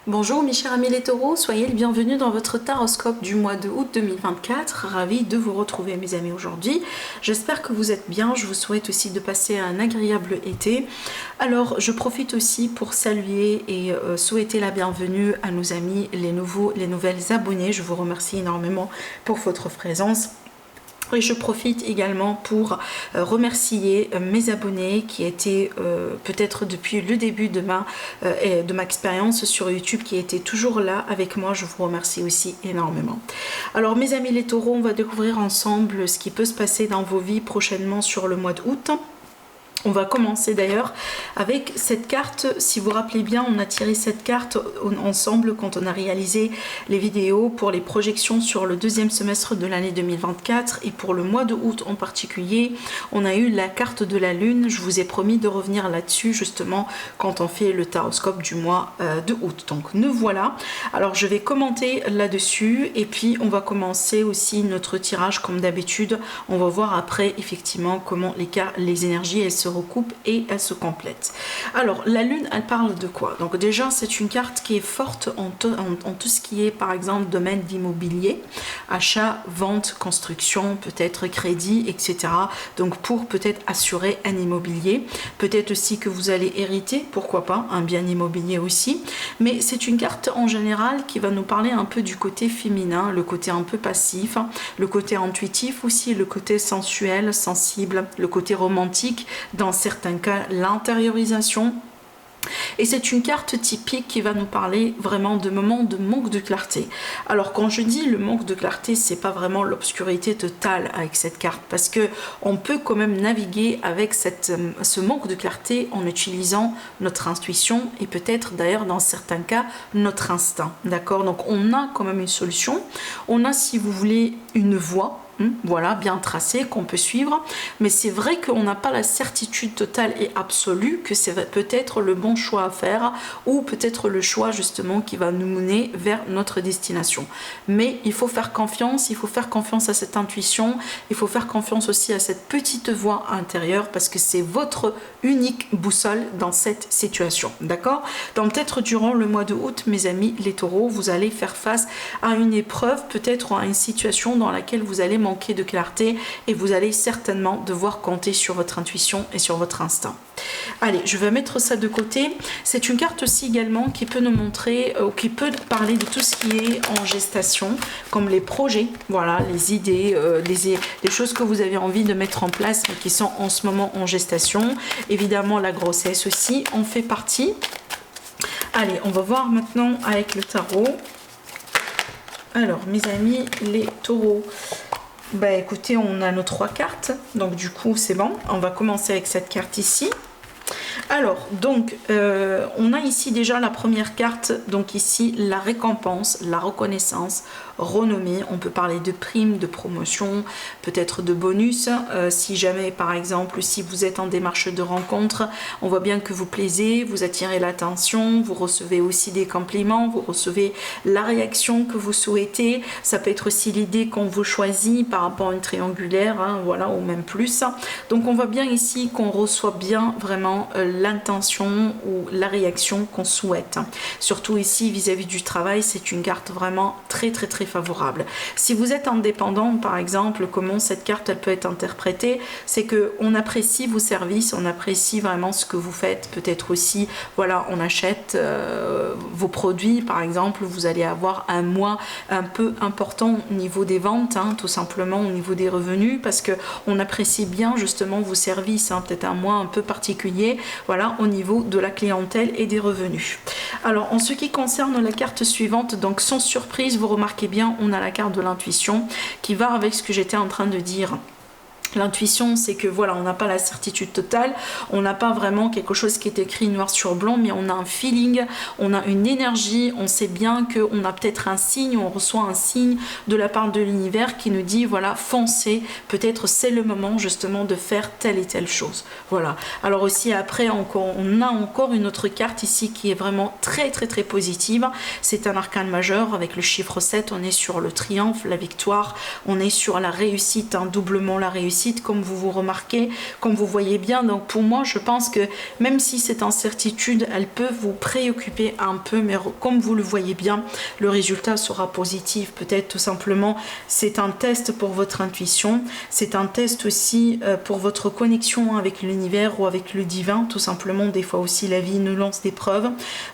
Bonjour mes chers amis les taureaux, soyez les bienvenus dans votre taroscope du mois de août 2024. Ravi de vous retrouver mes amis aujourd'hui. J'espère que vous êtes bien, je vous souhaite aussi de passer un agréable été. Alors je profite aussi pour saluer et souhaiter la bienvenue à nos amis, les nouvelles abonnés. Je vous remercie énormément pour votre présence. Et je profite également pour remercier mes abonnés qui étaient peut-être depuis le début de ma expérience sur YouTube, qui étaient toujours là avec moi. Je vous remercie aussi énormément. Alors mes amis les taureaux, on va découvrir ensemble ce qui peut se passer dans vos vies prochainement sur le mois d'août. On va commencer d'ailleurs avec cette carte. Si vous vous rappelez bien, on a tiré cette carte ensemble quand on a réalisé les vidéos pour les projections sur le deuxième semestre de l'année 2024. Et pour le mois de août en particulier, on a eu la carte de la lune. Je vous ai promis de revenir là-dessus justement quand on fait le taroscope du mois de août. Donc nous voilà. Alors je vais commenter là-dessus et puis on va commencer aussi notre tirage comme d'habitude. On va voir après effectivement comment les énergies elles se recoupent et elles se complètent. Alors la lune, elle parle de quoi? Donc déjà c'est une carte qui est forte en tout ce qui est par exemple domaine d'immobilier, achat, vente, construction, peut-être crédit, etc. Donc pour peut-être assurer un immobilier, peut-être aussi que vous allez hériter, pourquoi pas, un bien immobilier aussi, mais c'est une carte en général qui va nous parler un peu du côté féminin, le côté un peu passif, le côté intuitif aussi, le côté sensuel, sensible, le côté romantique, dans certains cas l'intériorisation. Et c'est une carte typique qui va nous parler vraiment de moments de manque de clarté. Alors quand je dis le manque de clarté, c'est pas vraiment l'obscurité totale avec cette carte, parce que on peut quand même naviguer avec ce manque de clarté en utilisant notre intuition et peut-être d'ailleurs dans certains cas notre instinct. D'accord? Donc on a quand même une solution. On a, si vous voulez, une voie. Voilà, bien tracé, qu'on peut suivre, mais c'est vrai qu'on n'a pas la certitude totale et absolue que c'est peut-être le bon choix à faire ou peut-être le choix justement qui va nous mener vers notre destination. Mais il faut faire confiance à cette intuition, il faut faire confiance aussi à cette petite voix intérieure parce que c'est votre unique boussole dans cette situation, d'accord? Donc peut-être durant le mois de août, mes amis les taureaux, vous allez faire face à une épreuve, peut-être à une situation dans laquelle vous allez manquer de clarté et vous allez certainement devoir compter sur votre intuition et sur votre instinct. Allez, je vais mettre ça de côté. C'est une carte aussi également qui peut nous montrer ou qui peut parler de tout ce qui est en gestation, comme les projets, voilà, les idées, les choses que vous avez envie de mettre en place mais qui sont en ce moment en gestation. Évidemment, la grossesse aussi en fait partie. Allez, on va voir maintenant avec le tarot. Alors, mes amis, les taureaux. Bah écoutez, on a nos 3 cartes, donc du coup c'est bon. On va commencer avec cette carte ici. Alors, donc, on a ici déjà la première carte, donc ici la récompense, la reconnaissance, renommée. On peut parler de primes, de promotion, peut-être de bonus. Si jamais, par exemple, si vous êtes en démarche de rencontre, on voit bien que vous plaisez, vous attirez l'attention, vous recevez aussi des compliments, vous recevez la réaction que vous souhaitez. Ça peut être aussi l'idée qu'on vous choisit par rapport à une triangulaire, hein, voilà, ou même plus. Donc, on voit bien ici qu'on reçoit bien vraiment l'intention ou la réaction qu'on souhaite. Surtout ici vis-à-vis du travail, c'est une carte vraiment très favorable. Si vous êtes indépendant par exemple, comment cette carte elle peut être interprétée, c'est que on apprécie vos services, on apprécie vraiment ce que vous faites, peut-être aussi voilà, on achète vos produits par exemple, vous allez avoir un mois un peu important au niveau des ventes, hein, tout simplement au niveau des revenus, parce que on apprécie bien justement vos services, hein, peut-être un mois un peu particulier, voilà, au niveau de la clientèle et des revenus. Alors en ce qui concerne la carte suivante, donc sans surprise, vous remarquez bien, on a la carte de l'intuition qui va avec ce que j'étais en train de dire. L'intuition, c'est que voilà, on n'a pas la certitude totale, on n'a pas vraiment quelque chose qui est écrit noir sur blanc, mais on a un feeling, on a une énergie, on sait bien qu'on a peut-être un signe, on reçoit un signe de la part de l'univers qui nous dit voilà, foncez, peut-être c'est le moment justement de faire telle et telle chose. Voilà. Alors aussi après, on a encore une autre carte ici qui est vraiment très positive. C'est un arcane majeur avec le chiffre 7, on est sur le triomphe, la victoire, on est sur la réussite, hein, doublement la réussite. réussite comme vous vous remarquez, comme vous voyez bien. Donc pour moi, je pense que même si cette incertitude, elle peut vous préoccuper un peu, mais comme vous le voyez bien, le résultat sera positif. Peut-être tout simplement, c'est un test pour votre intuition, c'est un test aussi pour votre connexion avec l'univers ou avec le divin, tout simplement. Des fois aussi, la vie nous lance des preuves,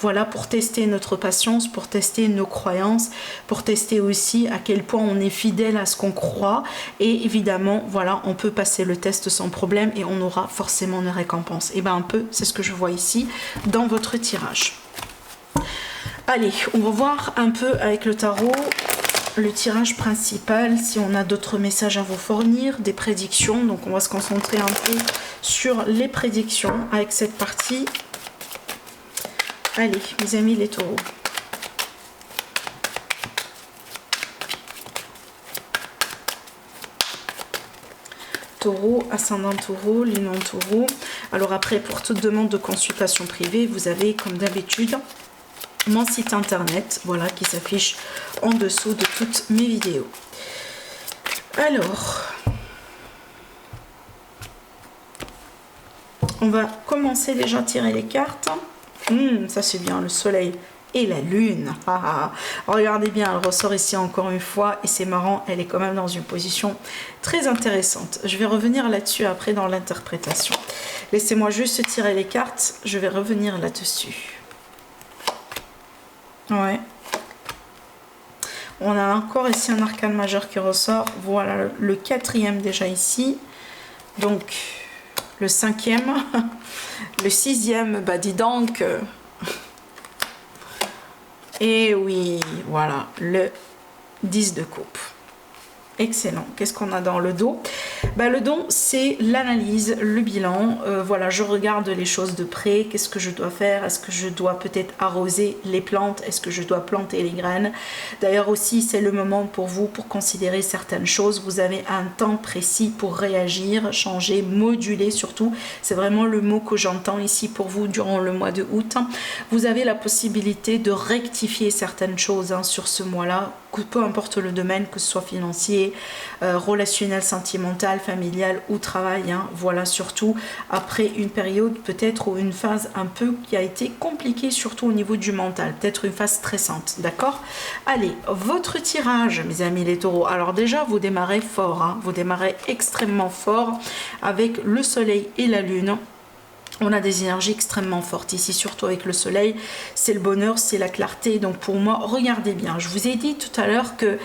voilà, pour tester notre patience, pour tester nos croyances, pour tester aussi à quel point on est fidèle à ce qu'on croit. Et évidemment, voilà, on peut passer le test sans problème et on aura forcément une récompense. Et bien un peu, c'est ce que je vois ici dans votre tirage. Allez, on va voir un peu avec le tarot le tirage principal, si on a d'autres messages à vous fournir, des prédictions. Donc on va se concentrer un peu sur les prédictions avec cette partie. Allez, mes amis les taureaux. Taureau, ascendant taureau, lune en taureau. Alors après, pour toute demande de consultation privée, vous avez comme d'habitude mon site internet, voilà, qui s'affiche en dessous de toutes mes vidéos. Alors, on va commencer déjà à tirer les cartes. Ça c'est bien, le soleil et la lune. Regardez bien, elle ressort ici encore une fois et c'est marrant, elle est quand même dans une position très intéressante. Je vais revenir là-dessus après dans l'interprétation. Laissez-moi juste tirer les cartes, je vais revenir là-dessus. Ouais. On a encore ici un arcane majeur qui ressort. Voilà le quatrième déjà ici. Donc le cinquième. Le sixième, bah dis donc. Et oui, voilà, le 10 de coupe. Excellent. Qu'est-ce qu'on a dans le dos? Le dos, c'est l'analyse, le bilan. Voilà, je regarde les choses de près. Qu'est-ce que je dois faire? Est-ce que je dois peut-être arroser les plantes? Est-ce que je dois planter les graines? D'ailleurs aussi, c'est le moment pour vous pour considérer certaines choses. Vous avez un temps précis pour réagir, changer, moduler surtout. C'est vraiment le mot que j'entends ici pour vous durant le mois de août. Vous avez la possibilité de rectifier certaines choses sur ce mois-là, peu importe le domaine, que ce soit financier, relationnel, sentimental, familial ou travail. Voilà, surtout après une période peut-être ou une phase un peu qui a été compliquée, surtout au niveau du mental, peut-être une phase stressante, d'accord? Allez, votre tirage, mes amis les taureaux. Alors déjà, vous démarrez fort, vous démarrez extrêmement fort avec le soleil et la lune. On a des énergies extrêmement fortes ici, surtout avec le soleil. C'est le bonheur, c'est la clarté. Donc pour moi, regardez bien. Je vous ai dit tout à l'heure que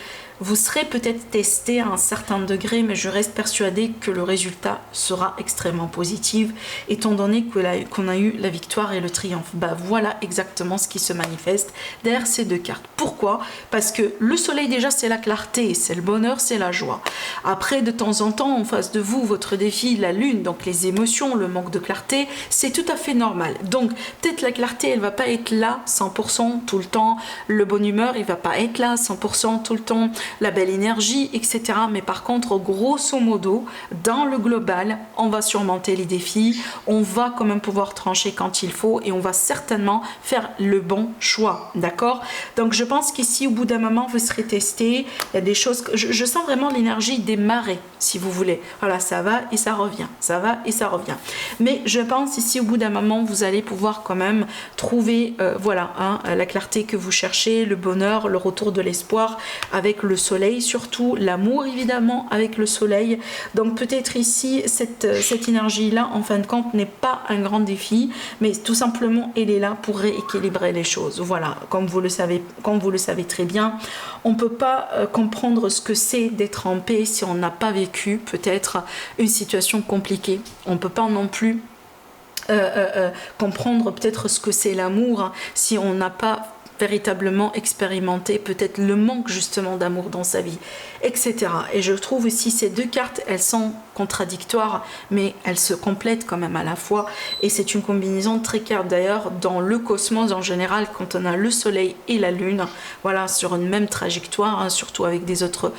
vous serez peut-être testé à un certain degré, mais je reste persuadée que le résultat sera extrêmement positif, étant donné qu'on a eu la victoire et le triomphe. Voilà exactement ce qui se manifeste derrière ces deux cartes. Pourquoi? Parce que le soleil déjà, c'est la clarté, c'est le bonheur, c'est la joie. Après, de temps en temps, en face de vous, votre défi, la lune, donc les émotions, le manque de clarté, c'est tout à fait normal. Donc, peut-être la clarté, elle va pas être là 100% tout le temps. Le bonne humeur, il va pas être là 100% tout le temps. La belle énergie, etc. Mais par contre, grosso modo, dans le global, on va surmonter les défis, on va quand même pouvoir trancher quand il faut et on va certainement faire le bon choix, d'accord? Donc je pense qu'ici, au bout d'un moment, vous serez testé. Il y a des choses que je sens vraiment l'énergie des marées, si vous voulez. Voilà, ça va et ça revient, ça va et ça revient. Mais je pense ici, au bout d'un moment, vous allez pouvoir quand même trouver, la clarté que vous cherchez, le bonheur, le retour de l'espoir avec le soleil, surtout l'amour évidemment avec le soleil. Donc peut-être ici cette énergie là en fin de compte n'est pas un grand défi, mais tout simplement elle est là pour rééquilibrer les choses. Voilà, comme vous le savez très bien, on peut pas comprendre ce que c'est d'être en paix si on n'a pas vécu peut-être une situation compliquée. On peut pas non plus comprendre peut-être ce que c'est l'amour si on n'a pas véritablement expérimenter peut-être le manque justement d'amour dans sa vie, etc. Et je trouve aussi ces deux cartes, elles sont contradictoires, mais elles se complètent quand même à la fois. Et c'est une combinaison très claire d'ailleurs dans le cosmos en général, quand on a le soleil et la lune, voilà, sur une même trajectoire, surtout avec des autres,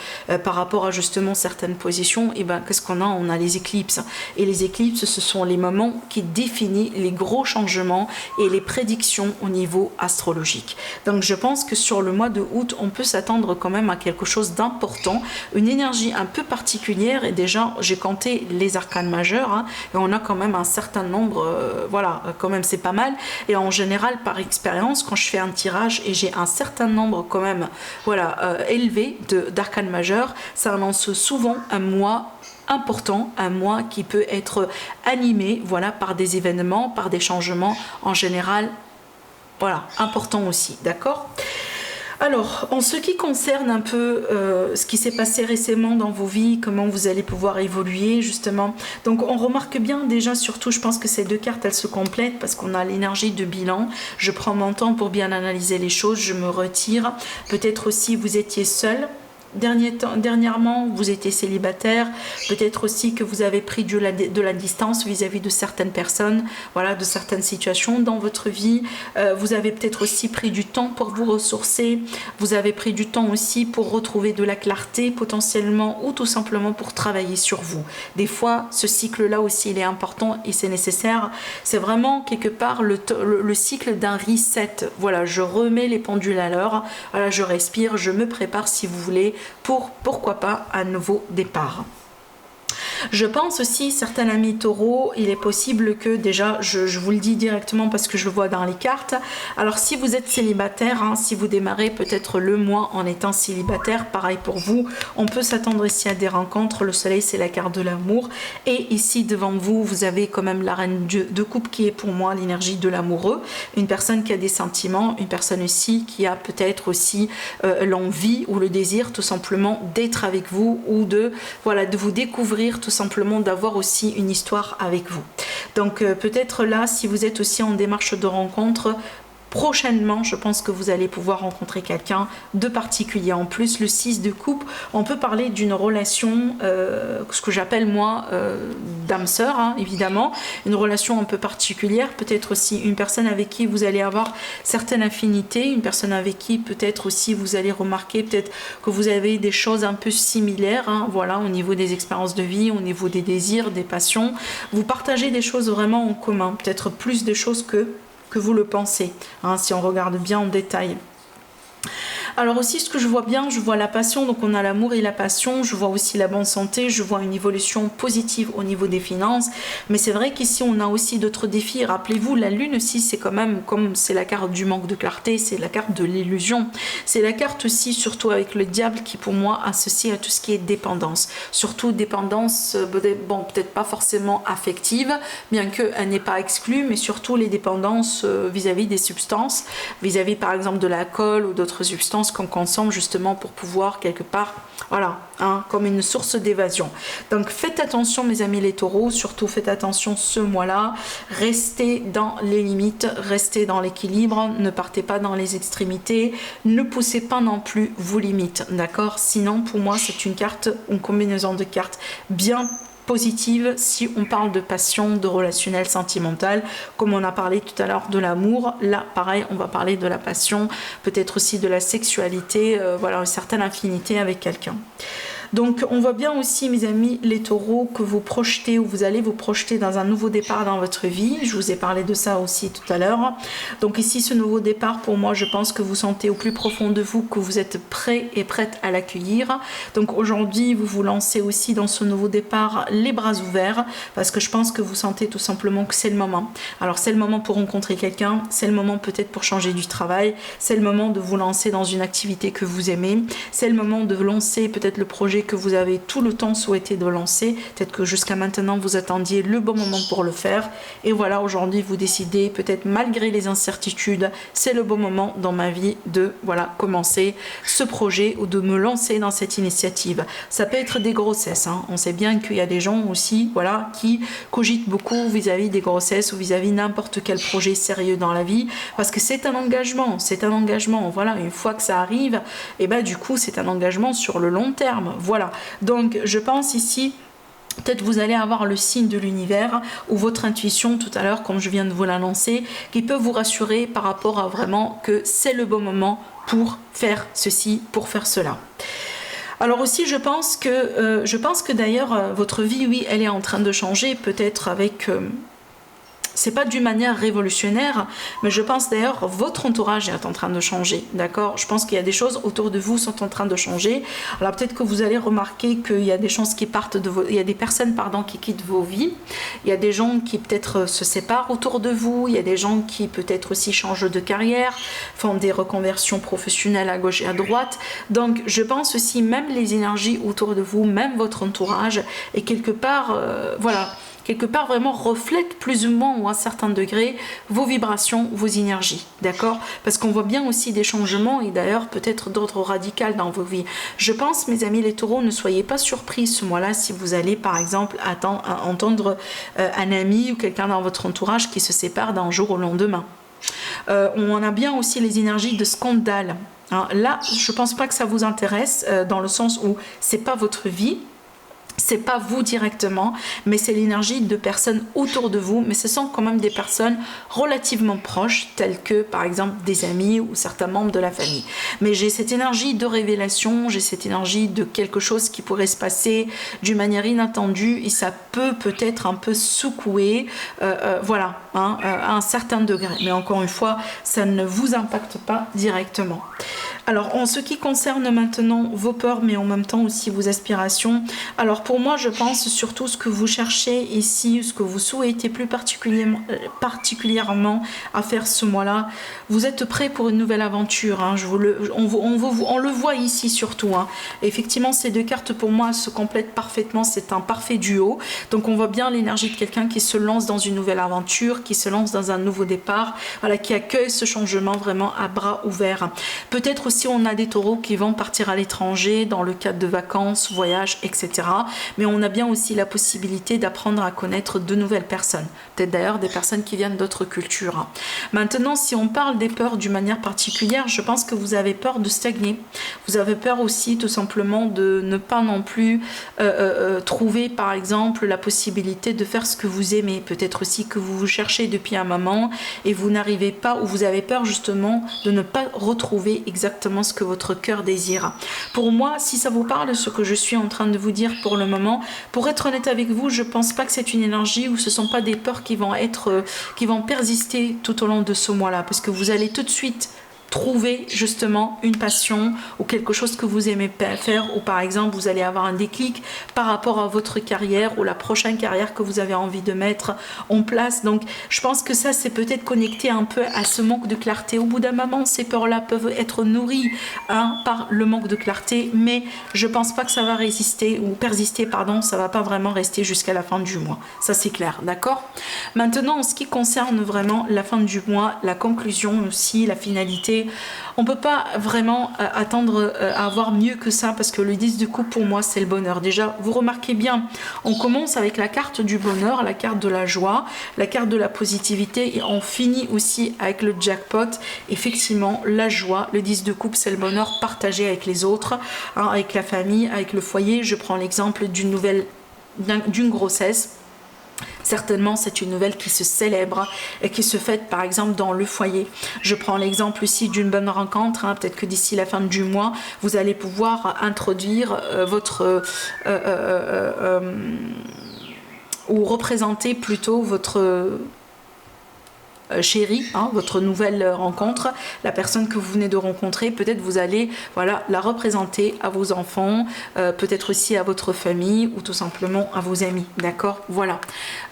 par rapport à justement certaines positions, et qu'est-ce qu'on a? On a les éclipses. Et les éclipses, ce sont les moments qui définissent les gros changements et les prédictions au niveau astrologique. Donc je pense que sur le mois de août, on peut s'attendre quand même à quelque chose d'important, une énergie un peu particulière. Et déjà, j'ai compter les arcanes majeures, hein, et on a quand même un certain nombre, voilà, quand même c'est pas mal. Et en général, par expérience, quand je fais un tirage et j'ai un certain nombre quand même, voilà, élevé d'arcanes majeures, ça annonce souvent un mois important, un mois qui peut être animé, voilà, par des événements, par des changements en général, voilà, important aussi, d'accord? Alors, en ce qui concerne un peu ce qui s'est passé récemment dans vos vies, comment vous allez pouvoir évoluer justement. Donc, on remarque bien déjà, surtout, je pense que ces deux cartes, elles se complètent parce qu'on a l'énergie de bilan. Je prends mon temps pour bien analyser les choses, je me retire. Peut-être aussi, vous étiez seul. Dernièrement, vous étiez célibataire, peut-être aussi que vous avez pris de la distance vis-à-vis de certaines personnes, voilà, de certaines situations dans votre vie. Vous avez peut-être aussi pris du temps pour vous ressourcer, vous avez pris du temps aussi pour retrouver de la clarté potentiellement ou tout simplement pour travailler sur vous. Des fois, ce cycle-là aussi, il est important et c'est nécessaire. C'est vraiment quelque part le cycle d'un reset. Voilà, je remets les pendules à l'heure, voilà, je respire, je me prépare si vous voulez, pour pourquoi pas un nouveau départ. Je pense aussi, certains amis taureaux, il est possible que déjà, je vous le dis directement parce que je le vois dans les cartes, alors si vous êtes célibataire, hein, si vous démarrez peut-être le mois en étant célibataire, pareil pour vous, on peut s'attendre ici à des rencontres, le soleil c'est la carte de l'amour, et ici devant vous, vous avez quand même la reine de coupe qui est pour moi l'énergie de l'amoureux, une personne qui a des sentiments, une personne aussi qui a peut-être aussi l'envie ou le désir tout simplement d'être avec vous ou de, voilà, de vous découvrir tout simplement, d'avoir aussi une histoire avec vous. Donc peut-être là, si vous êtes aussi en démarche de rencontre, prochainement, je pense que vous allez pouvoir rencontrer quelqu'un de particulier. En plus, le 6 de coupe, on peut parler d'une relation, ce que j'appelle moi, d'âme sœur, hein, évidemment, une relation un peu particulière, peut-être aussi une personne avec qui vous allez avoir certaines affinités, une personne avec qui peut-être aussi vous allez remarquer peut-être que vous avez des choses un peu similaires, hein, voilà, au niveau des expériences de vie, au niveau des désirs, des passions. Vous partagez des choses vraiment en commun, peut-être plus de choses que vous le pensez, hein, si on regarde bien en détail. Alors aussi, ce que je vois bien, je vois la passion, donc on a l'amour et la passion, je vois aussi la bonne santé, je vois une évolution positive au niveau des finances, mais c'est vrai qu'ici on a aussi d'autres défis. Rappelez-vous, la lune aussi, c'est quand même, comme c'est la carte du manque de clarté, c'est la carte de l'illusion, c'est la carte aussi, surtout avec le diable, qui pour moi associe à tout ce qui est dépendance, surtout dépendance, bon, peut-être pas forcément affective, bien qu'elle n'est pas exclue, mais surtout les dépendances vis-à-vis des substances, vis-à-vis par exemple de l'alcool ou d'autres substances qu'on consomme justement pour pouvoir quelque part, voilà, hein, comme une source d'évasion. Donc faites attention mes amis les taureaux, surtout faites attention ce mois-là, restez dans les limites, restez dans l'équilibre, ne partez pas dans les extrémités, ne poussez pas non plus vos limites, d'accord? Sinon pour moi c'est une carte, une combinaison de cartes bien positive si on parle de passion, de relationnel sentimental, comme on a parlé tout à l'heure de l'amour. Là pareil, on va parler de la passion, peut-être aussi de la sexualité, voilà, une certaine affinité avec quelqu'un. Donc on voit bien aussi mes amis les taureaux que vous projetez ou vous allez vous projeter dans un nouveau départ dans votre vie. Je vous ai parlé de ça aussi tout à l'heure. Donc ici ce nouveau départ, pour moi je pense que vous sentez au plus profond de vous que vous êtes prêt et prête à l'accueillir. Donc aujourd'hui vous vous lancez aussi dans ce nouveau départ les bras ouverts, parce que je pense que vous sentez tout simplement que c'est le moment. Alors c'est le moment pour rencontrer quelqu'un, c'est le moment peut-être pour changer du travail, c'est le moment de vous lancer dans une activité que vous aimez, c'est le moment de lancer peut-être le projet que vous avez tout le temps souhaité de lancer, peut-être que jusqu'à maintenant vous attendiez le bon moment pour le faire, et voilà, aujourd'hui vous décidez, peut-être malgré les incertitudes, c'est le bon moment dans ma vie de, voilà, commencer ce projet ou de me lancer dans cette initiative. Ça peut être des grossesses, hein. On sait bien qu'il y a des gens aussi, voilà, qui cogitent beaucoup vis-à-vis des grossesses ou vis-à-vis n'importe quel projet sérieux dans la vie, parce que c'est un engagement, voilà, une fois que ça arrive, et ben du coup c'est un engagement sur le long terme, voilà. Donc je pense ici, peut-être vous allez avoir le signe de l'univers ou votre intuition tout à l'heure, comme je viens de vous l'annoncer, qui peut vous rassurer par rapport à vraiment que c'est le bon moment pour faire ceci, pour faire cela. Alors aussi je pense que d'ailleurs votre vie, oui, elle est en train de changer, peut-être avec c'est pas d'une manière révolutionnaire, mais je pense d'ailleurs votre entourage est en train de changer, d'accord? Je pense qu'il y a des choses autour de vous sont en train de changer. Alors peut-être que vous allez remarquer qu'il y a des choses qui partent de vos... il y a des personnes, pardon, qui quittent vos vies. Il y a des gens qui peut-être se séparent autour de vous. Il y a des gens qui peut-être aussi changent de carrière, font des reconversions professionnelles à gauche et à droite. Donc je pense aussi même les énergies autour de vous, même votre entourage, et quelque part, voilà, quelque part vraiment reflète plus ou moins ou à un certain degré vos vibrations, vos énergies, d'accord? Parce qu'on voit bien aussi des changements et d'ailleurs peut-être d'ordre radical dans vos vies. Je pense, mes amis les taureaux, ne soyez pas surpris ce mois-là si vous allez par exemple entendre un ami ou quelqu'un dans votre entourage qui se sépare d'un jour au lendemain. On a bien aussi les énergies de scandale. Hein, là, je pense pas que ça vous intéresse dans le sens où c'est pas votre vie. C'est pas vous directement, mais c'est l'énergie de personnes autour de vous, mais ce sont quand même des personnes relativement proches, telles que par exemple des amis ou certains membres de la famille. Mais j'ai cette énergie de révélation, j'ai cette énergie de quelque chose qui pourrait se passer d'une manière inattendue et ça peut peut-être un peu secouer, voilà, hein, à un certain degré. Mais encore une fois, ça ne vous impacte pas directement. Alors, en ce qui concerne maintenant vos peurs, mais en même temps aussi vos aspirations, alors pour moi, je pense surtout ce que vous cherchez ici, ce que vous souhaitez plus particulièrement à faire ce mois-là. Vous êtes prêt pour une nouvelle aventure, hein, on le voit ici surtout. Hein. Effectivement, ces deux cartes pour moi se complètent parfaitement, c'est un parfait duo. Donc on voit bien l'énergie de quelqu'un qui se lance dans une nouvelle aventure, qui se lance dans un nouveau départ, voilà, qui accueille ce changement vraiment à bras ouverts. Peut-être aussi on a des taureaux qui vont partir à l'étranger dans le cadre de vacances, voyages, etc. Mais on a bien aussi la possibilité d'apprendre à connaître de nouvelles personnes. Peut-être d'ailleurs des personnes qui viennent d'autres cultures. Maintenant, si on parle des peurs d'une manière particulière, je pense que vous avez peur de stagner. Vous avez peur aussi tout simplement de ne pas non plus trouver par exemple la possibilité de faire ce que vous aimez. Peut-être aussi que vous vous cherchez depuis un moment et vous n'arrivez pas, ou vous avez peur justement de ne pas retrouver exactement ce que votre cœur désire. Pour moi, si ça vous parle, ce que je suis en train de vous dire pour le moment, pour être honnête avec vous, je pense pas que c'est une énergie où ce sont pas des peurs qui vont persister tout au long de ce mois-là, parce que vous allez tout de suite trouver justement une passion ou quelque chose que vous aimez faire, ou par exemple vous allez avoir un déclic par rapport à votre carrière ou la prochaine carrière que vous avez envie de mettre en place. Donc je pense que ça c'est peut-être connecté un peu à ce manque de clarté. Au bout d'un moment, ces peurs-là peuvent être nourries par le manque de clarté, mais je pense pas que ça va résister ou persister, pardon, ça va pas vraiment rester jusqu'à la fin du mois. Ça c'est clair, d'accord? Maintenant, en ce qui concerne vraiment la fin du mois, la conclusion aussi, la finalité, on peut pas vraiment attendre à avoir mieux que ça, parce que le 10 de coupe pour moi c'est le bonheur. Déjà vous remarquez bien, on commence avec la carte du bonheur, la carte de la joie, la carte de la positivité, et on finit aussi avec le jackpot. Effectivement, la joie, le 10 de coupe c'est le bonheur partagé avec les autres, hein, avec la famille, avec le foyer. Je prends l'exemple d'une grossesse. Certainement, c'est une nouvelle qui se célèbre et qui se fête par exemple dans le foyer. Je prends l'exemple ici d'une bonne rencontre. Hein. Peut-être que d'ici la fin du mois, vous allez pouvoir introduire ou représenter plutôt votre chérie, hein, votre nouvelle rencontre, la personne que vous venez de rencontrer. Peut-être vous allez, voilà, la représenter à vos enfants, peut-être aussi à votre famille ou tout simplement à vos amis, d'accord? Voilà,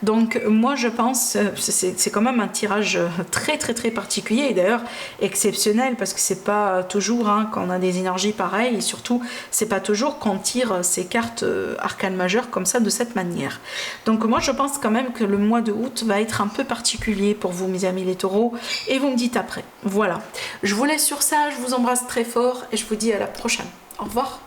donc moi je pense c'est quand même un tirage très particulier, et d'ailleurs exceptionnel, parce que c'est pas toujours quand on a des énergies pareilles, et surtout c'est pas toujours qu'on tire ces cartes arcanes majeures comme ça de cette manière. Donc moi je pense quand même que le mois de août va être un peu particulier pour vous, mes amis les taureaux, et vous me dites après. Voilà, je vous laisse sur ça, je vous embrasse très fort et je vous dis à la prochaine. Au revoir.